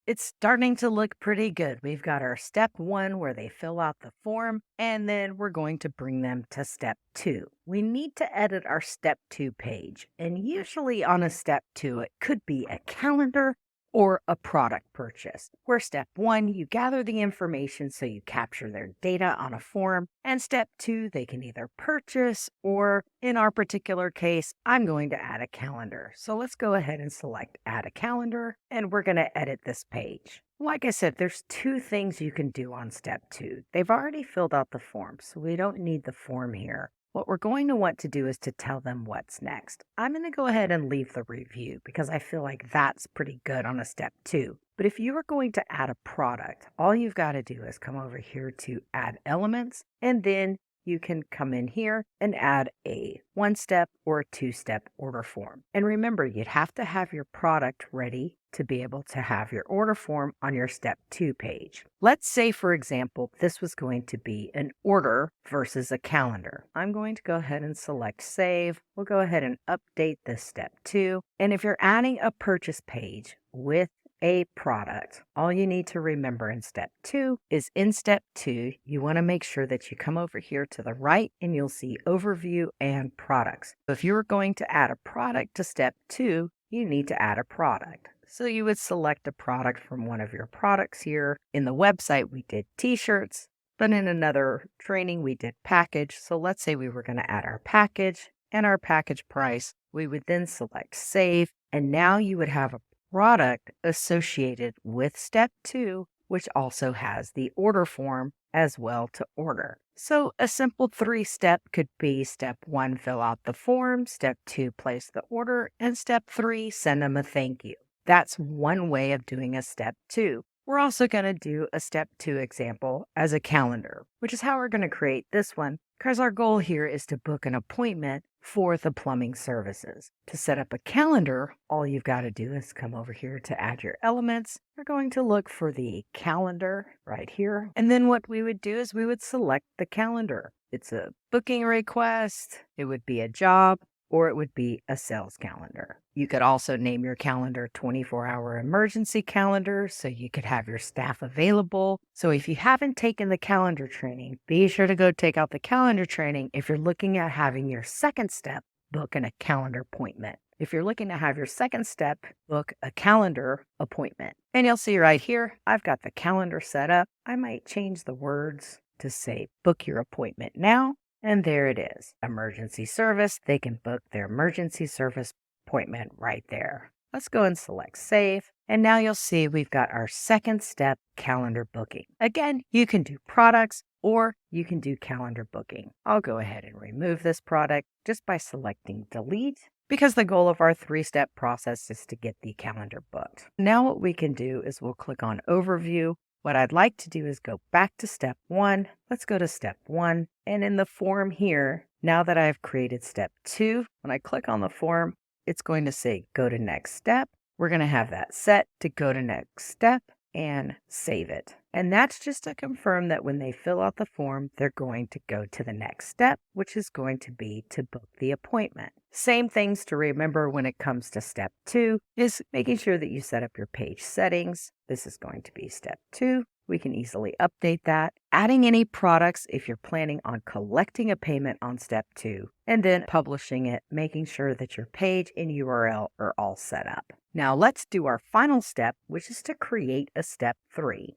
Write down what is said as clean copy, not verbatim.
It's starting to look pretty good. We've got our step one where they fill out the form, and then we're going to bring them to step two. We need to edit our step two page. And usually on a step two, it could be a calendar or a product purchase. Where step one, you gather the information so you capture their data on a form. And step two, they can either purchase or, in our particular case, I'm going to add a calendar. So let's go ahead and select add a calendar, and we're going to edit this page. Like I said, there's two things you can do on step two. They've already filled out the form, so we don't need the form here. What we're going to want to do is to tell them what's next. I'm going to go ahead and leave the review because I feel like that's pretty good on a step two. But if you are going to add a product, all you've got to do is come over here to add elements, and then you can come in here and add a one-step or a two-step order form. And remember, you'd have to have your product ready to be able to have your order form on your step two page. Let's say, for example, this was going to be an order versus a calendar. I'm going to go ahead and select save. We'll go ahead and update this step two. And if you're adding a purchase page with a product, all you need to remember in step two is in step two, you want to make sure that you come over here to the right and you'll see overview and products. So if you were going to add a product to step two, you need to add a product. So you would select a product from one of your products here. In the website, we did t-shirts, but in another training, we did package. So let's say we were going to add our package and our package price. We would then select save. And now you would have a product associated with step two, which also has the order form as well to order. So a simple 3-step could be step one, fill out the form, step two, place the order, and step three, send them a thank you. That's one way of doing a step two. We're also going to do a step two example as a calendar, which is how we're going to create this one because our goal here is to book an appointment for the plumbing services. To set up a calendar, all you've got to do is come over here to add your elements. We're going to look for the calendar right here. And then what we would do is we would select the calendar. It's a booking request, it would be a job, or it would be a sales calendar. You could also name your calendar 24-hour emergency calendar so you could have your staff available. So if you haven't taken the calendar training, be sure to go take out the calendar training if you're looking at having your second step book a calendar appointment. If you're looking to have your second step, book a calendar appointment. And you'll see right here, I've got the calendar set up. I might change the words to say book your appointment now. And there it is, emergency service. They can book their emergency service appointment right there. Let's go and select save. And now you'll see we've got our second step calendar booking. Again, you can do products or you can do calendar booking. I'll go ahead and remove this product just by selecting delete because the goal of our 3-step process is to get the calendar booked. Now what we can do is we'll click on overview. What I'd like to do is go back to step one. Let's go to step one. And in the form here, now that I've created step two, when I click on the form, it's going to say go to next step. We're going to have that set to go to next step and save it. And that's just to confirm that when they fill out the form, they're going to go to the next step, which is going to be to book the appointment. Same things to remember when it comes to step two is making sure that you set up your page settings. This is going to be step two. We can easily update that. Adding any products if you're planning on collecting a payment on step two, and then publishing it, making sure that your page and URL are all set up. Now let's do our final step, which is to create a step three.